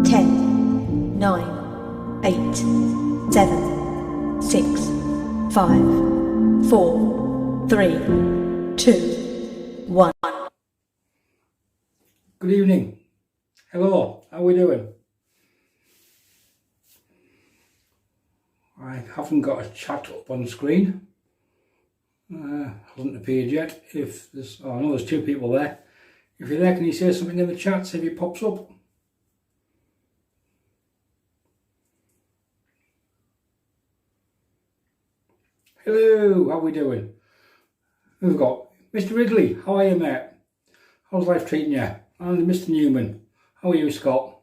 10, 9, 8, 7, 6, 5, 4, 3, 2, 1. Good evening. Hello, how are we doing? I haven't got a chat up on the screen. Hasn't appeared yet. If there's, I know there's two people there. If you're there, can you say something in the chat, see if it pops up? Hello, how are we doing? We've got Mr. Wrigley. How are you, mate? How's life treating you? And Mr. Newman. How are you, Scott?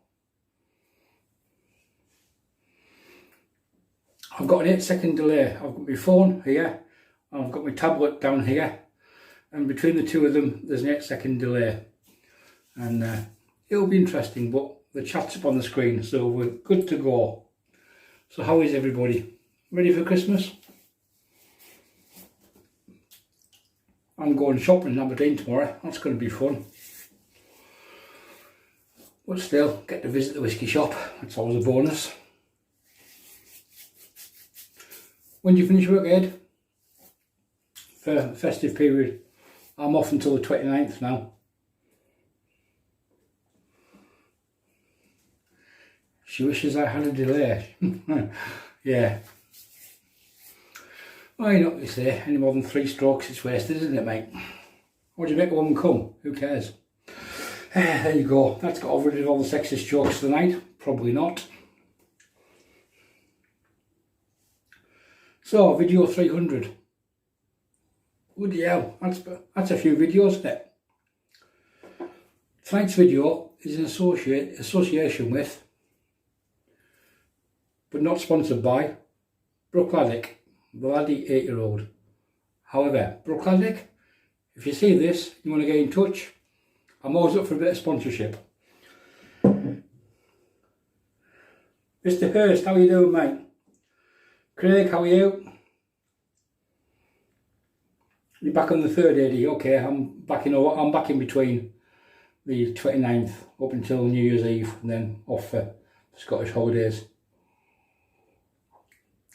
I've got an 8-second delay. I've got my phone here, and I've got my tablet down here, and between the two of them there's an 8-second delay, and it'll be interesting, but the chat's up on the screen, so we're good to go. So how is everybody? Ready for Christmas? I'm going shopping in Aberdeen tomorrow. That's going to be fun. But still, get to visit the whisky shop. That's always a bonus. When do you finish work, Ed? For the festive period. I'm off until the 29th now. She wishes I had a delay. Yeah. Well, you know what they say, any more than 3 strokes it's wasted, isn't it, mate? What do you make a woman come? Who cares? There you go. That's got rid of all the sexist jokes for the night. Probably not. So, video 300. Bloody hell, that's a few videos, isn't it? Tonight's video is in association with, but not sponsored by, Brooke Laddick, the laddie 8-year-old. However, Brooke Laddick, if you see this, you want to get in touch, I'm always up for a bit of sponsorship. Mr. Hurst, how are you doing, mate? Craig, how are you? You're back on the 3rd AD, okay, I'm back in between the 29th up until New Year's Eve, and then off for Scottish holidays.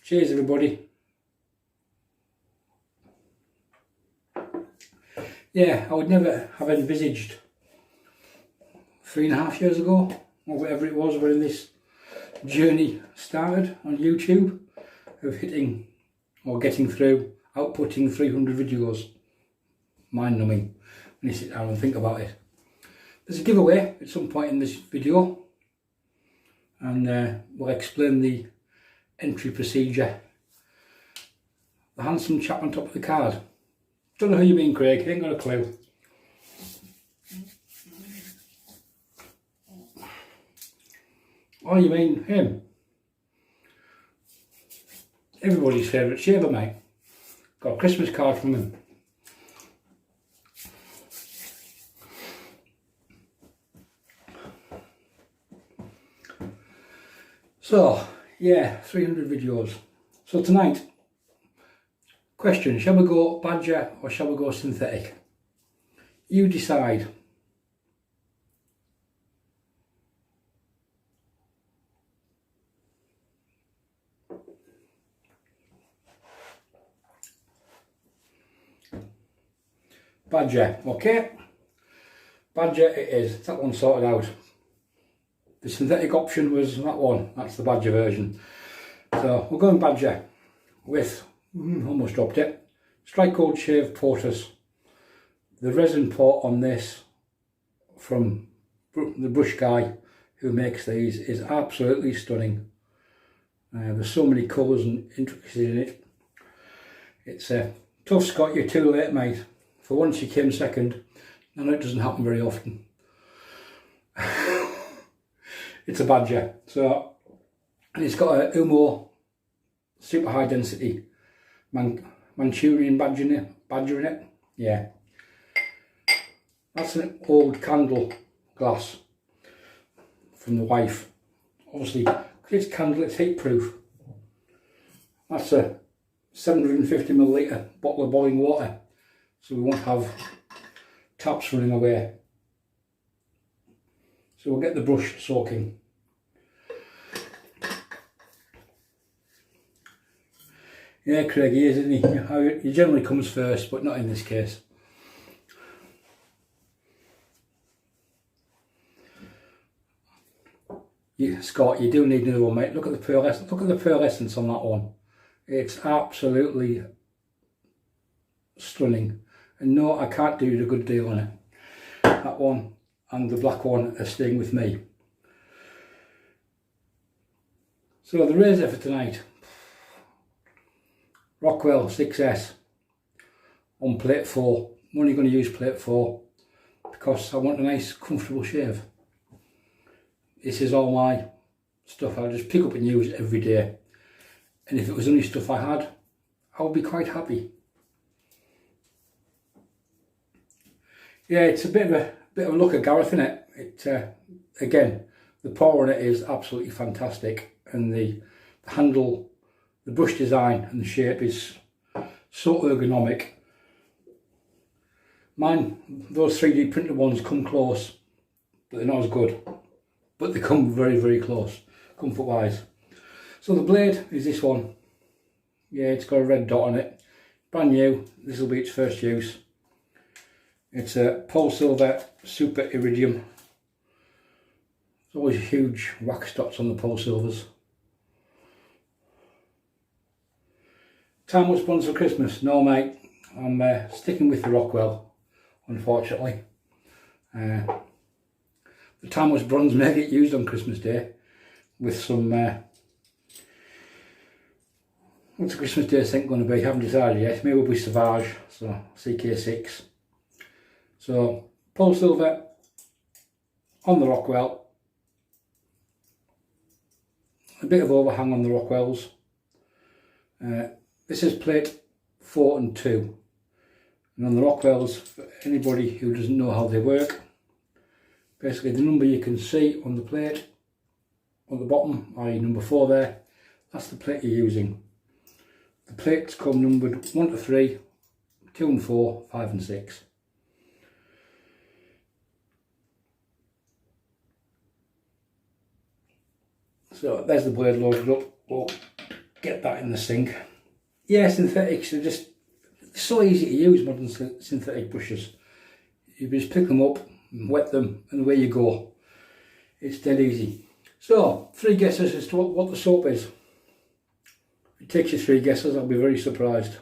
Cheers, everybody. Yeah, I would never have envisaged 3.5 years ago, or whatever it was, when this journey started on YouTube, of hitting or getting through, outputting 300 videos. Mind numbing when you sit down and think about it. There's a giveaway at some point in this video, and we'll explain the entry procedure. The handsome chap on top of the card. Don't know who you mean, Craig, ain't got a clue. Oh, you mean him? Everybody's favourite shaver, mate. Got a Christmas card from him. So, yeah, 300 videos. So tonight, question, shall we go badger or shall we go synthetic? You decide. Badger, okay. Badger it is, that one sorted out. The synthetic option was that one, that's the badger version. So we're going badger with, almost dropped it, Strike Gold Shave Portus. The resin port on this from the brush guy who makes these is absolutely stunning. There's so many colours and intricacies in it. It's a tough, Scott, you're too late, mate. For once you came second. I know it doesn't happen very often. It's a badger. So, and it's got a Umo super high density Manchurian badger in it. Yeah. That's an old candle glass from the wife. Obviously, because it's candle, it's heat proof. That's a 750ml bottle of boiling water. So we won't have taps running away. So we'll get the brush soaking. Yeah, Craig, he is, isn't he? He generally comes first, but not in this case. Scott, you do need another one, mate. Look at the pearlescence on that one. It's absolutely stunning. And no, I can't do a good deal on it. That one and the black one are staying with me. So the razor for tonight, Rockwell 6S on plate 4. I'm only going to use plate 4 because I want a nice comfortable shave. This is all my stuff I just pick up and use every day, and if it was only stuff I had, I would be quite happy. Yeah, it's a bit of a look at Gareth, isn't it? Again, the pour on it is absolutely fantastic, and the handle, the brush design and the shape is so ergonomic. Mine, those 3D printed ones come close, but they're not as good. But they come very, very close, comfort wise. So the blade is this one. Yeah, it's got a red dot on it. Brand new, this will be its first use. It's a Pole Silver Super Iridium. There's always huge wax dots on the Pole Silvers. Time what's bronze for Christmas? No mate, I'm sticking with the Rockwell, unfortunately. The Timeless bronze may get used on Christmas Day with some, what's the Christmas Day thing going to be? Haven't decided yet. Maybe it'll be Sauvage, so CK6. So Pole Silver on the Rockwell. A bit of overhang on the Rockwells. This is plate 4 and 2. And on the Rockwells, for anybody who doesn't know how they work, basically the number you can see on the plate on the bottom, i.e. number 4 there, that's the plate you're using. The plates come numbered 1 to 3, 2 and 4, 5 and 6. So there's the blade loaded up. We'll get that in the sink. Yeah, synthetics are just so easy to use, modern synthetic brushes. You just pick them up, wet them, and away you go. It's dead easy. So, 3 guesses as to what the soap is. If it takes you 3 guesses, I'll be very surprised.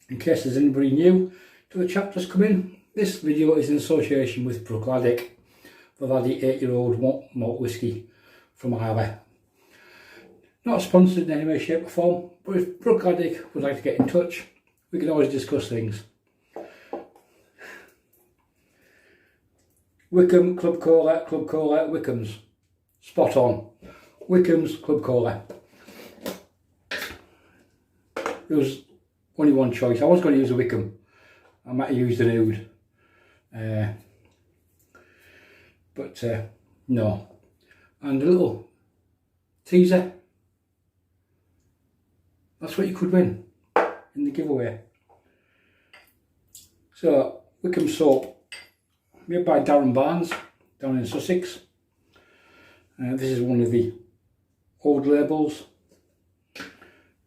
In case there's anybody new to the chapters come in, this video is in association with Brookladdick, the laddie 8-year-old malt whisky from Islay. Not sponsored in any way, shape or form, but if Brookladdick would like to get in touch, we can always discuss things. Wickham Club Cola, Wickham's. Spot on. Wickham's Club Cola. There was only one choice. I was going to use a Wickham. I might have used an Oud. But no. And a little teaser. That's what you could win in the giveaway. So, Wickham soap, made by Darren Barnes down in Sussex. This is one of the old labels. A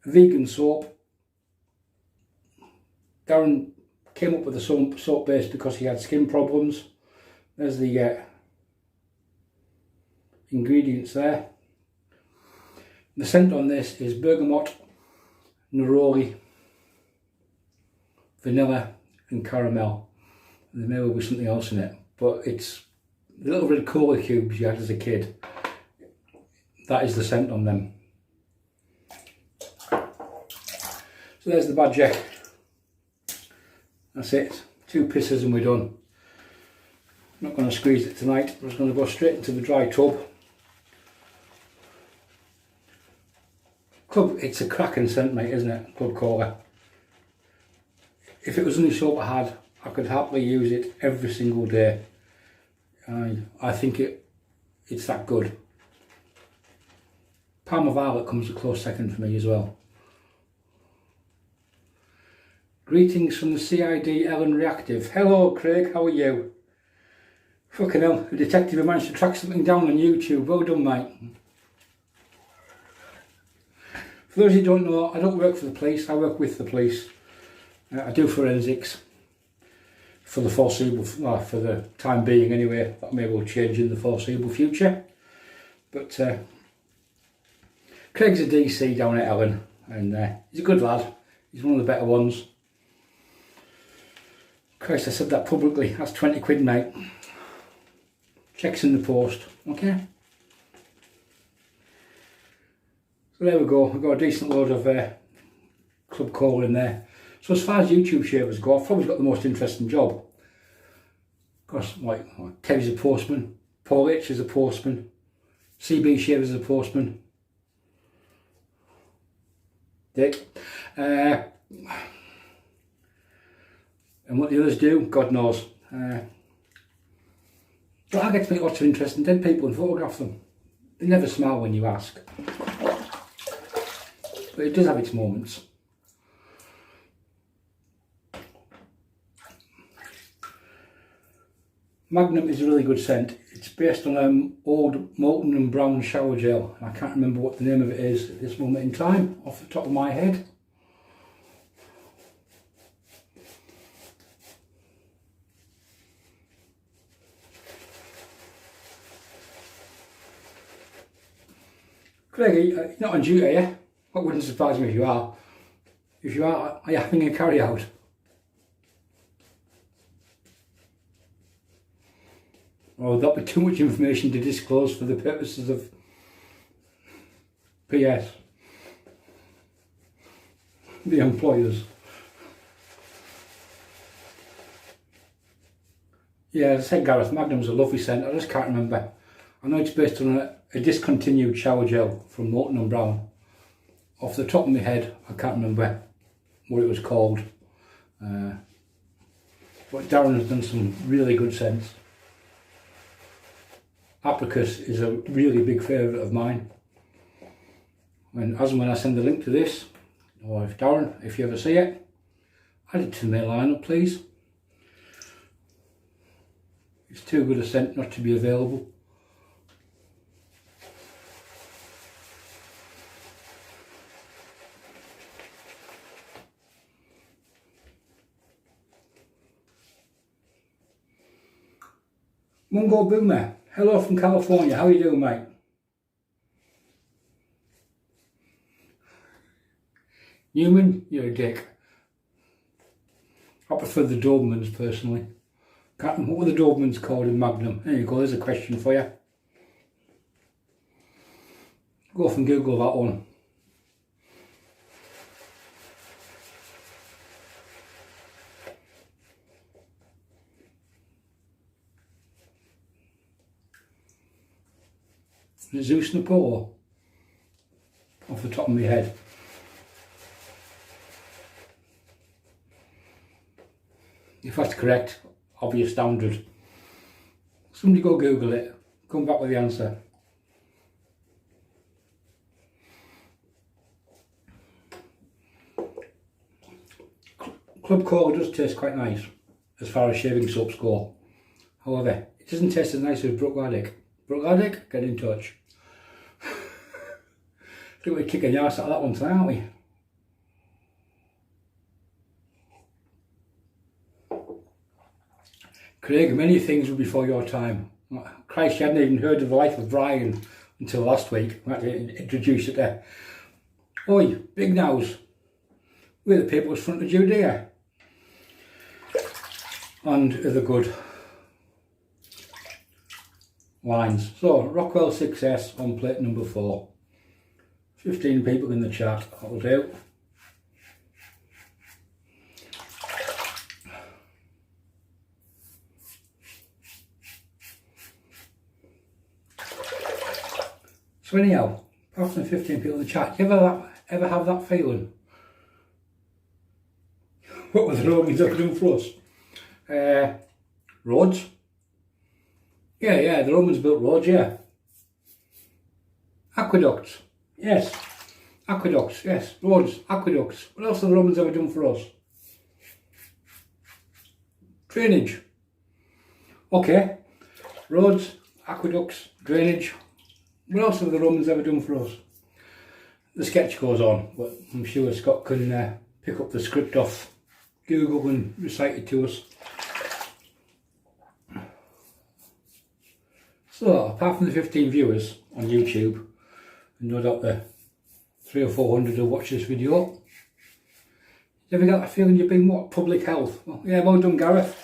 vegan soap. Darren came up with the soap base because he had skin problems. There's the ingredients there. The scent on this is bergamot, neroli, vanilla and caramel. And there may well be something else in it, but it's the little red cola cubes you had as a kid. That is the scent on them. So there's the badger. That's it. 2 pisses and we're done. I'm not going to squeeze it tonight. I'm just going to go straight into the dry tub. It's a cracking scent, mate, isn't it? Club Cola. If it was only soap I had, I could happily use it every single day. I think it's that good. Palm of Violet comes a close second for me as well. Greetings from the CID Ellen Reactive. Hello Craig, how are you? Fucking hell, a detective who managed to track something down on YouTube. Well done, mate. For those who don't know, I don't work for the police, I work with the police. I do forensics for the foreseeable, well, for the time being anyway. That may well change in the foreseeable future. But Craig's a DC down at Ellen, and he's a good lad. He's one of the better ones. Christ, I said that publicly. That's 20 quid, mate. Check's in the post, okay? So there we go. We've got a decent load of club call in there. So as far as YouTube shavers go, I've probably got the most interesting job. Because like Kevin's a postman, Paul H is a postman, CB Shavers is a postman, Dick. And what the others do, God knows. But I get to meet lots of interesting dead people and photograph them. They never smile when you ask. But it does have its moments. Magnum is a really good scent. It's based on old molten and brown shower gel. I can't remember what the name of it is at this moment in time, off the top of my head. Craig, you're not on duty, are you? That wouldn't surprise me if you are. If you are you having a carry out? Or would that be too much information to disclose for the purposes of PS? The employers. Yeah, as I said, Gareth, Magnum's a lovely scent. I just can't remember. I know it's based on a discontinued shower gel from Molten and Brown. Off the top of my head, I can't remember what it was called. But Darren has done some really good scents. Apricot is a really big favourite of mine. And as and when I send the link to this, or if Darren, if you ever see it, add it to the mail lineup, please. It's too good a scent not to be available. Mungo Boomer, hello from California, how are you doing, mate? Newman, you're a dick. I prefer the Dobermans personally. Can't remember what were the Dobermans called in Magnum. There you go, there's a question for you. Go off and Google that one. Zeus Napolo, off the top of my head. If that's correct, I'll be astounded. Somebody go Google it, come back with the answer. Club Cola does taste quite nice as far as shaving soaps go. However, it doesn't taste as nice as Brook Laddick. Brook Laddick, get in touch. I think we're kicking the arse out of that one tonight, aren't we? Craig, many things were before your time. Christ, you hadn't even heard of the life of Brian until last week. I had to introduce it there. Oi, big nose. We're the people's front of Judea. And other good lines. So, Rockwell 6S on plate number 4. 15 people in the chat, that'll do. So anyhow, apart from 15 people in the chat, you ever have that feeling? What were the Romans ever doing for us? Roads? Yeah, the Romans built roads, yeah. Aqueducts? Yes. Aqueducts, yes. Roads, aqueducts. What else have the Romans ever done for us? Drainage. Okay. roads, aqueducts, drainage. What else have the Romans ever done for us? The sketch goes on, but I'm sure Scott can pick up the script off Google and recite it to us. So, apart from the 15 viewers on YouTube, and no doubt the 300 or 400 who watch this video, you ever got that feeling you've been what? Public health? Well, yeah, well done, Gareth.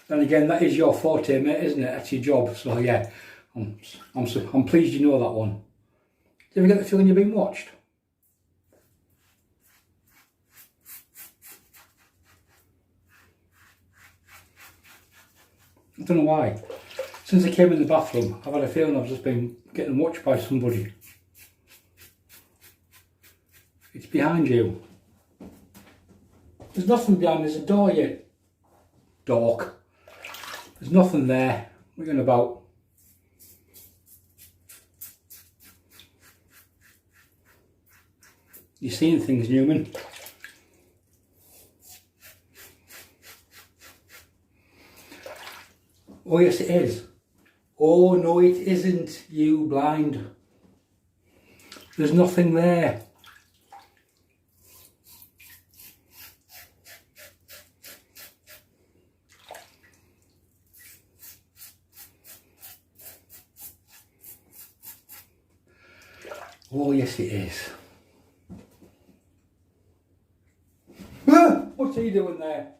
Then again, that is your forte, mate, isn't it? That's your job. So yeah, I'm pleased you know that one. Do you ever get the feeling you're being watched? I don't know why. Since I came in the bathroom, I've had a feeling I've just been getting watched by somebody. It's behind you. There's nothing behind, there's a door, you dork. There's nothing there. What are you on about? You're seeing things, Newman. Oh yes it is. Oh no it isn't, you blind. There's nothing there. Oh yes it is. Ah, what's he doing there?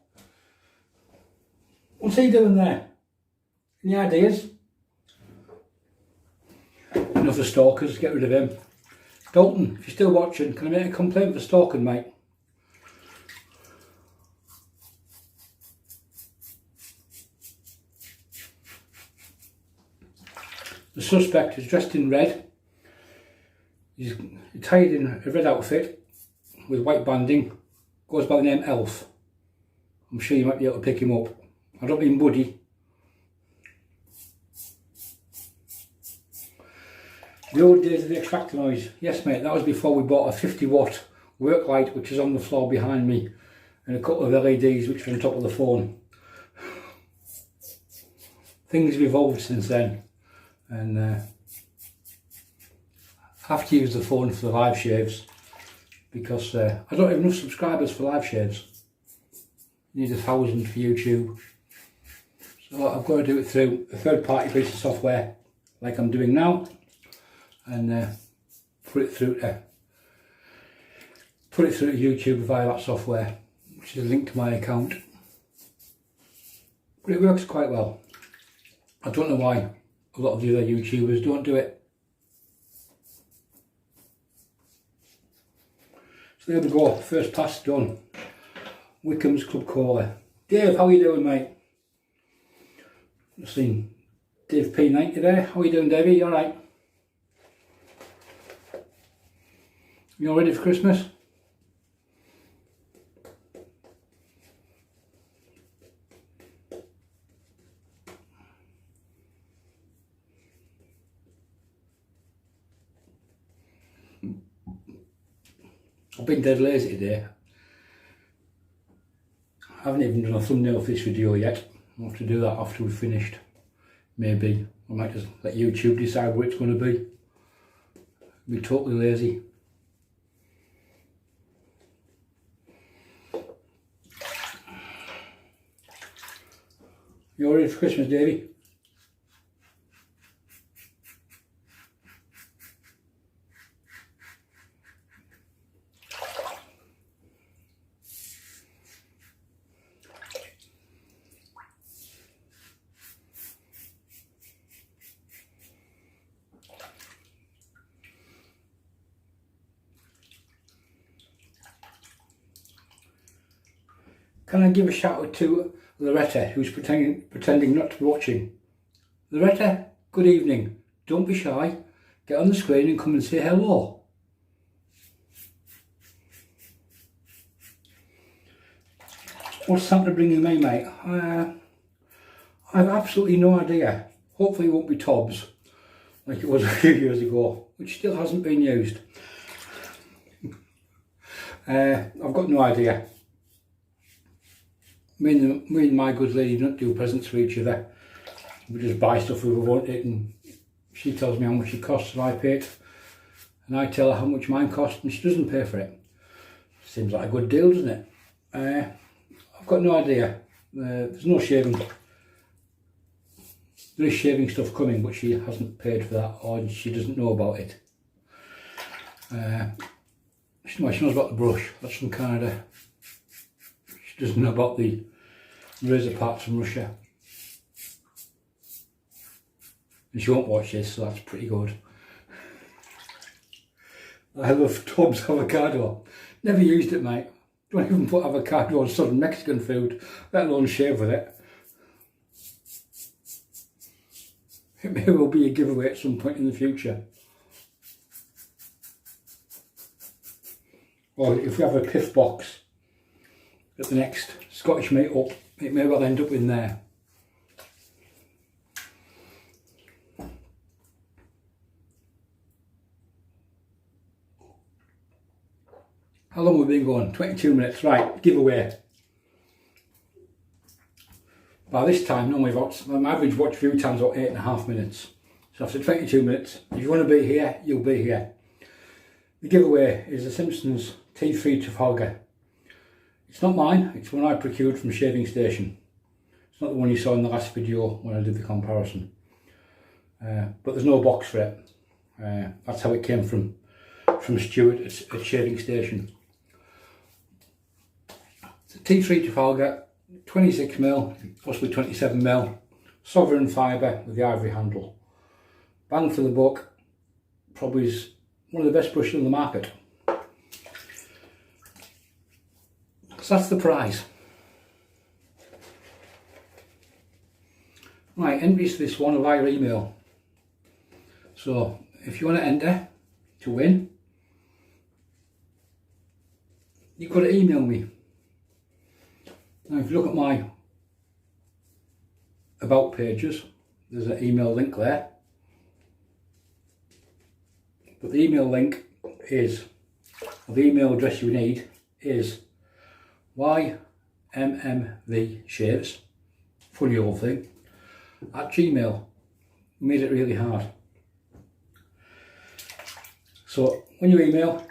What's he doing there? Any ideas? Enough of stalkers, get rid of him. Dalton, if you're still watching, can I make a complaint for stalking, mate? The suspect is dressed in red. He's attired in a red outfit with white banding. Goes by the name Elf. I'm sure you might be able to pick him up. I don't mean Buddy. The old days of the extractor noise. Yes mate, that was before we bought a 50-watt work light which is on the floor behind me and a couple of LEDs which are on top of the phone. Things have evolved since then, and I have to use the phone for the live shaves because I don't have enough subscribers for live shaves. You need 1,000 for YouTube. So I've got to do it through a third-party piece of software like I'm doing now, and put it through to YouTube via that software, which is linked to my account. But it works quite well. I don't know why a lot of the other YouTubers don't do it. So there we go, first pass done. Wickham's Club Cola. Dave, how are you doing, mate? I've seen Dave P90 there. How are you doing, Davey? You alright? You all ready for Christmas? I've been dead lazy today. I haven't even done a thumbnail for this video yet. I'll have to do that after we've finished. Maybe. I might just let YouTube decide what it's going to be. I'll be totally lazy. You all ready for Christmas, Davey? Can I give a shout out to Loretta, who's pretending not to be watching? Loretta, good evening. Don't be shy. Get on the screen and come and say hello. What's Santa bringing me, mate? I've absolutely no idea. Hopefully it won't be Tobs, like it was a few years ago, which still hasn't been used. I've got no idea. Me and my good lady don't do presents for each other. We just buy stuff we want it, and she tells me how much it costs and I pay it, and I tell her how much mine costs and she doesn't pay for it. Seems like a good deal, doesn't it? I've got no idea. There's no shaving. There is shaving stuff coming, but she hasn't paid for that, or she doesn't know about it. She knows about the brush. That's from Canada. She doesn't know about the razor parts from Russia. And she won't watch this, so that's pretty good. I love Tom's avocado. Never used it, mate. Don't even put avocado on southern Mexican food, let alone shave with it. It may well be a giveaway at some point in the future. Or if we have a piff box at the next Scottish meet up, it may well end up in there. How long have we been going? 22 minutes, right, giveaway. By this time, normally my average watch view time's about 8.5 minutes. So after 22 minutes, if you want to be here, you'll be here. The giveaway is the Simpsons T3 Trafalgar. It's not mine, it's one I procured from Shaving Station. It's not the one you saw in the last video when I did the comparison. But there's no box for it. That's how it came from Stuart at Shaving Station. It's a T3 Trafalgar, 26mm, possibly 27mm, sovereign fibre with the ivory handle. Bang for the buck, probably is one of the best brushes on the market. So that's the prize. Right, entries to this one are via email. So if you want to enter to win, you've got to email me. Now if you look at my about pages, there's an email link there. But the email link is, or the email address you need is ymmvshaves, funny old thing, at Gmail. We made it really hard. So when you email,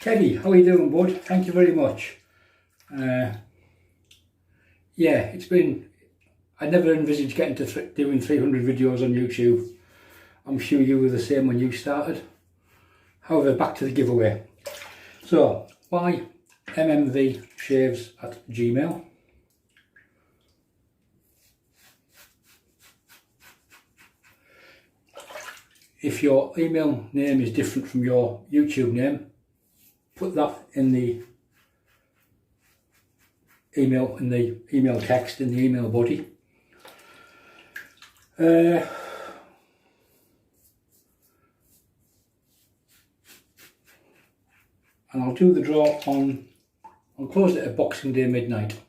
Teddy, how are you doing, bud? Thank you very much. Yeah, it's been, I never envisaged getting to doing 300 videos on YouTube. I'm sure you were the same when you started. However, back to the giveaway. So, ymmvshaves at Gmail. If your email name is different from your YouTube name, put that in the email text, in the email body. And I'll do the draw I'll close it at Boxing Day midnight,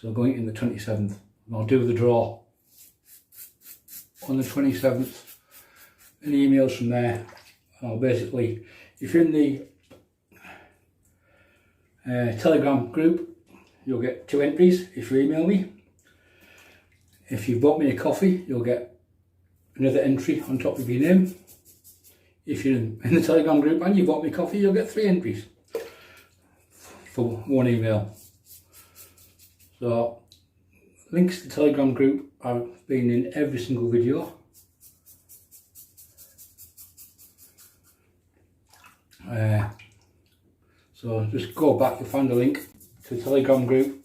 so going in the 27th, and I'll do the draw on the 27th, and emails from there. And I'll basically, if you're in the Telegram group, you'll get 2 entries if you email me. If you've bought me a coffee, you'll get another entry on top of your name. If you're in the Telegram group and you bought me coffee, you'll get 3 entries for 1 email. So links to the Telegram group have been in every single video. So just go back, you'll find a link to the Telegram group.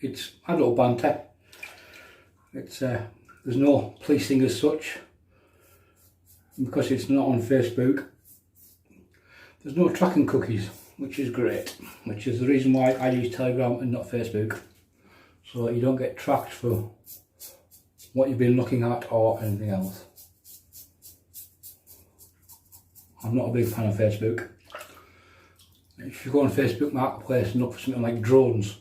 It's adult banter. It's there's no policing as such, because it's not on Facebook. There's no tracking cookies, which is great, which is the reason why I use Telegram and not Facebook, so you don't get tracked for what you've been looking at or anything else. I'm not a big fan of Facebook. If you go on Facebook Marketplace and look for something like drones,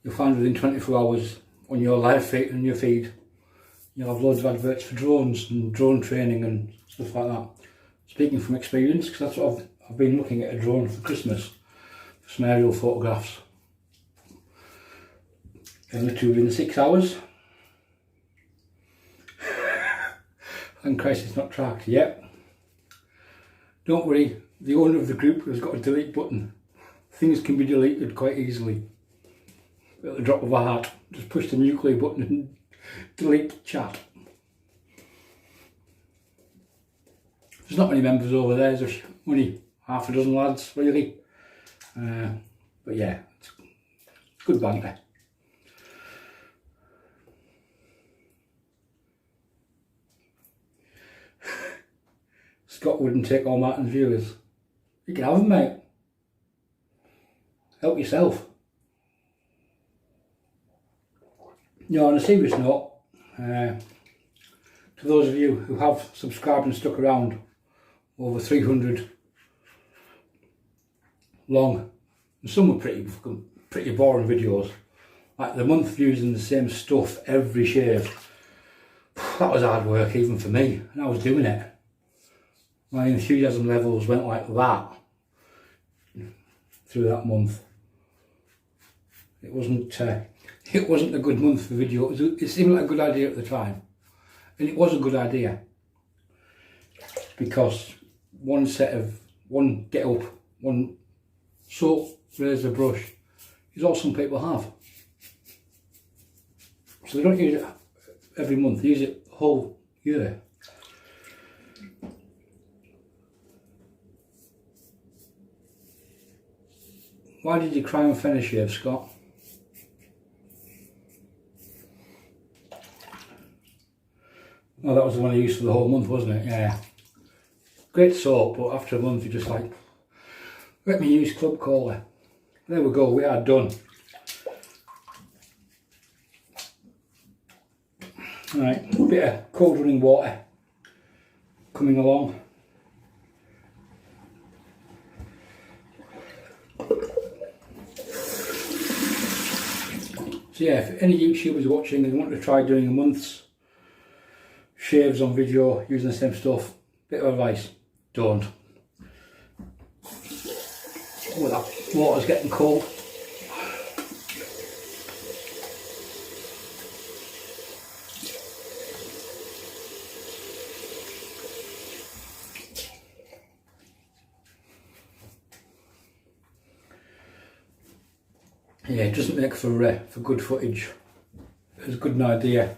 you'll find within 24 hours on your live feed, on your feed, you'll have loads of adverts for drones and drone training and stuff like that. Speaking from experience, because that's what I've been looking at a drone for Christmas for some aerial photographs. And literally within 6 hours. Thank Christ it's not tracked yet. Don't worry, the owner of the group has got a delete button. Things can be deleted quite easily. At the drop of a hat, just push the nuclear button and delete the chat. There's not many members over there, there's only half a dozen lads really. But yeah, it's good banter. Scott wouldn't take all Martin's viewers. You can have them, mate. Help yourself. No, on a serious note, to those of you who have subscribed and stuck around, over 300 long, and some were pretty boring videos, like the month views and the same stuff every shave. That was hard work even for me, and I was doing it. My enthusiasm levels went like that through that month. It wasn't a good month for video. It seemed like a good idea at the time, and it was a good idea because one get up, one soap, razor brush is all some people have. So they don't use it every month; they use it the whole year. Why did you cry and finish shave, Scott? Oh, that was the one I used for the whole month, wasn't it? Yeah. Great soap, but after a month you're just like, let me use club cola. There we go, we are done. Right, a bit of cold running water coming along. So yeah, if any YouTubers are watching and want to try doing a month's shaves on video using the same stuff, bit of advice, don't. Oh, that water's getting cold. Yeah, it doesn't make for good footage. As good an idea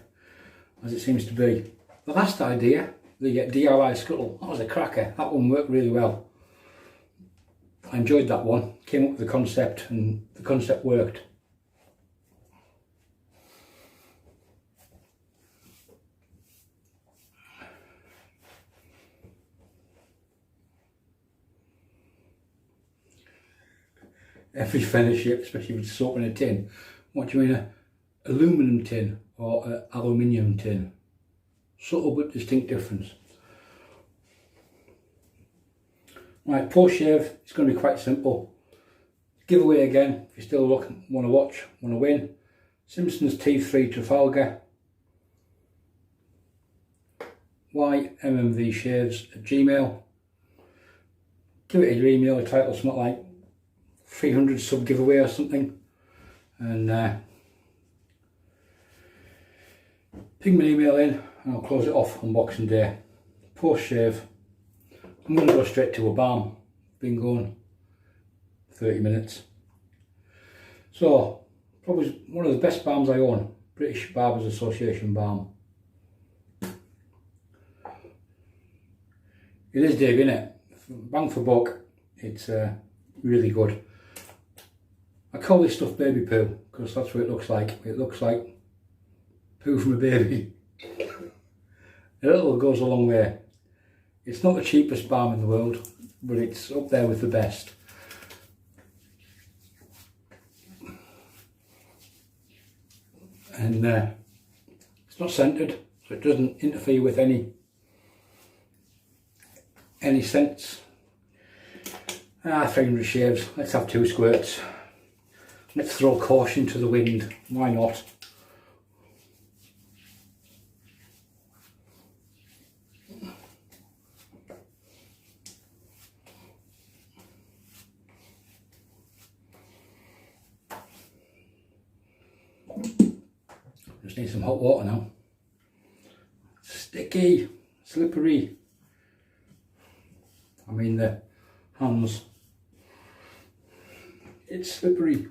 as it seems to be. The last idea, the DIY scuttle, that was a cracker. That one worked really well. I enjoyed that one. Came up with the concept and the concept worked. Every finish shape, especially with soap in a tin. What do you mean, a aluminum tin or an aluminium tin? Subtle but distinct difference. Right, post shave, it's going to be quite simple. Giveaway again, if you're still looking, want to watch, want to win. Simpsons T3 Trafalgar. YMMVshaves@gmail. Give it your email, a title, something like 300 sub giveaway or something, and ping me an email in and I'll close it off on Boxing Day. Post shave, I'm going to go straight to a balm. Been going 30 minutes. So probably one of the best balms I own, British Barbers Association balm. It is Dave, isn't it? Bang for buck, it's really good. I call this stuff baby poo because that's what it looks like. It looks like poo from a baby. A little goes a long way. It's not the cheapest balm in the world, but it's up there with the best. And it's not scented, so it doesn't interfere with any scents. 300 shaves, let's have 2 squirts. Let's throw caution to the wind, why not? need some hot water now. Sticky, slippery. I mean the hands. It's slippery.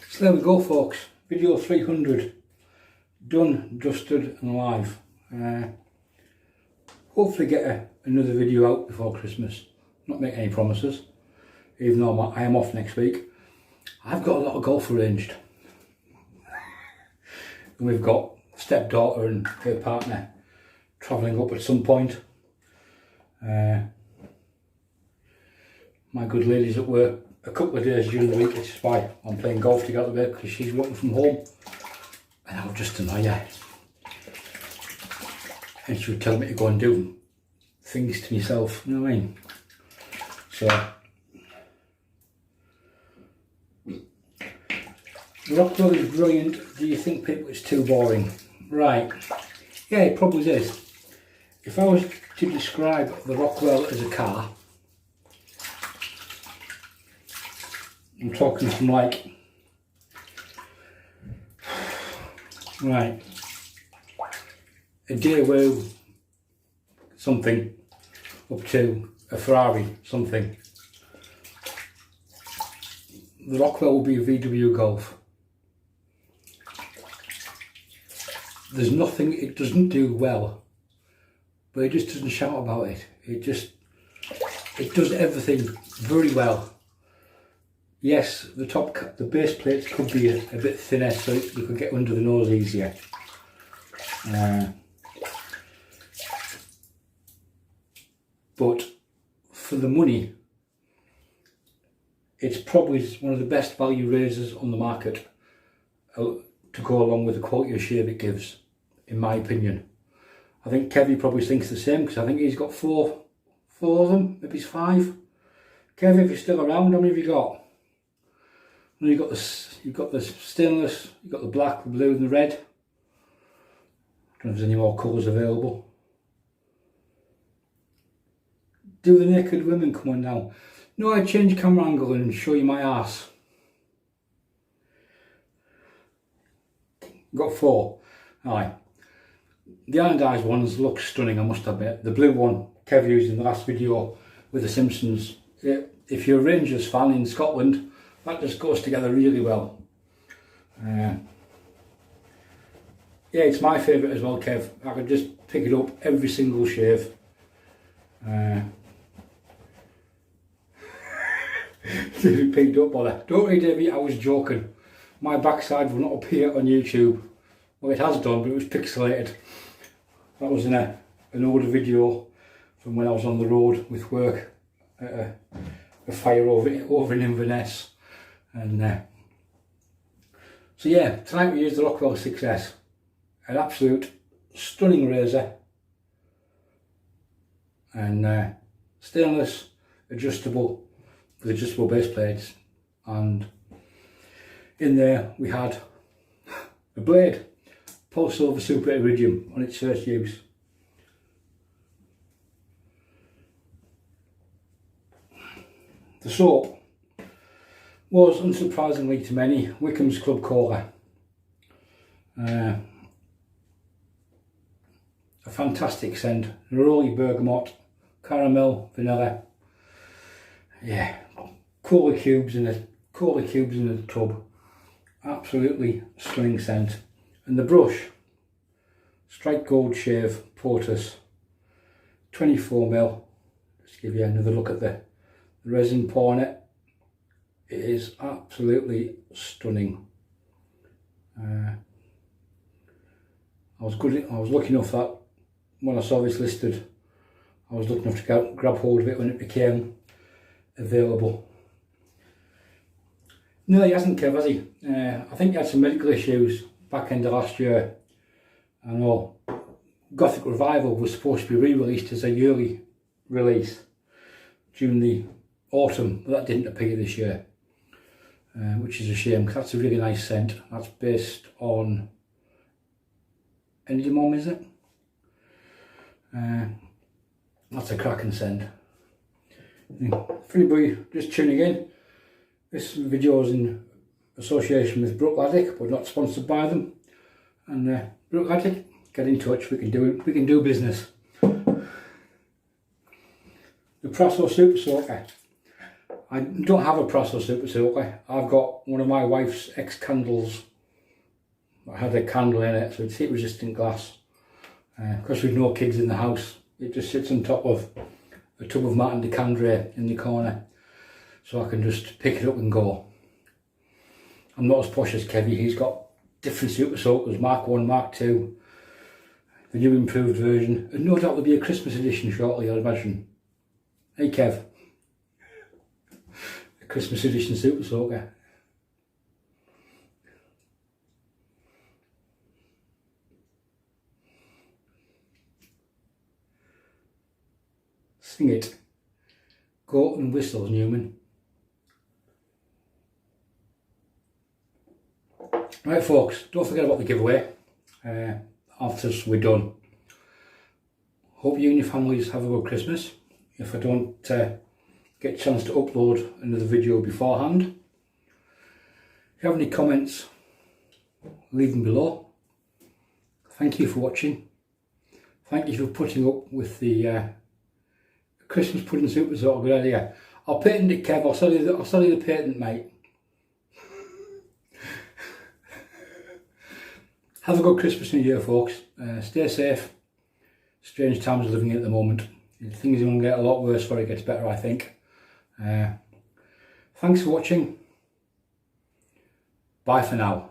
So there we go, folks. Video 300 done, dusted and live. Hopefully get another video out before Christmas. Not make any promises, even though I am off next week. I've got a lot of golf arranged. And we've got stepdaughter and her partner travelling up at some point. My good lady's at work a couple of days during the week, which is why I'm playing golf together with her, because she's working from home. And I'll just annoy her. And she would tell me to go and do things to myself, you know what I mean? So, the Rockwell is brilliant. Do you think people it's too boring? Right. Yeah, it probably is. If I was to describe the Rockwell as a car, I'm talking from like, right, a Daewoo something up to a Ferrari something. The Rockwell will be a VW Golf. There's nothing it doesn't do well, but it just doesn't shout about it. It does everything very well. Yes, the base plates could be a bit thinner, so you could get under the nose easier. But for the money, it's probably one of the best value razors on the market to go along with the quality of shave it gives, in my opinion. I think Kevy probably thinks the same, because I think he's got four of them, maybe it's 5. Kevy, if you're still around, how many have you got? You've got the stainless, you've got the black, the blue and the red. I don't know if there's any more colours available. Do the naked women come on now? No, I'd change camera angle and show you my ass. Got 4. Aye. The anodised ones look stunning, I must admit. The blue one Kev used in the last video with the Simpsons. If you're a Rangers fan in Scotland, that just goes together really well. Yeah, it's my favourite as well, Kev. I could just pick it up every single shave. Picked up by that. Don't worry, Davey, I was joking. My backside will not appear on YouTube. Well, it has done, but it was pixelated. That was in an older video from when I was on the road with work at a fire over in Inverness. And so yeah, tonight we used the Rockwell 6S, an absolute stunning razor, and stainless, adjustable, with adjustable base plates, and in there we had a blade, Pulse Silver Super Iridium on its first use. The soap was, unsurprisingly to many, Wickham's Club Cola. A fantastic scent, neroli, bergamot, caramel, vanilla. Yeah, cola cubes in a tub. Absolutely stunning scent. And the brush, Strike Gold Shave Portus, 24mm. Just give you another look at the resin pour on it. It is absolutely stunning. I was lucky enough that when I saw this listed, I was lucky enough to grab hold of it when it became available. No, he hasn't, Kev, has he? I think he had some medical issues back end of last year. I know Gothic Revival was supposed to be re-released as a yearly release during the autumn, but that didn't appear this year. Which is a shame, because that's a really nice scent. That's based on And your mum, is it? That's a cracking send. For anybody just tuning in, this video is in association with Brook Laddick, but not sponsored by them. And Brook Laddick, get in touch. We can do business. The Prasso Super Soaker. I don't have a Prasso Super Soaker. I've got one of my wife's ex-candles. I had a candle in it, so it's heat resistant glass. Because we've no kids in the house, it just sits on top of a tub of Martin de Candre in the corner. So I can just pick it up and go. I'm not as posh as Kevy. He's got different Super Soakers, Mark 1, Mark 2, the new improved version. And no doubt there'll be a Christmas edition shortly, I'd imagine. Hey Kev. A Christmas edition Super Soaker. Sing it. Goat and whistles, Newman. Right folks, don't forget about the giveaway after we're done. Hope you and your families have a good Christmas. If I don't get a chance to upload another video beforehand. If you have any comments, leave them below. Thank you for watching. Thank you for putting up with the Christmas pudding Super Soaker. Good idea. I'll patent it, Kev. I'll sell you the patent, mate. Have a good Christmas and New Year, folks. Stay safe. Strange times we're living in at the moment. Things are going to get a lot worse before it gets better, I think. Thanks for watching. Bye for now.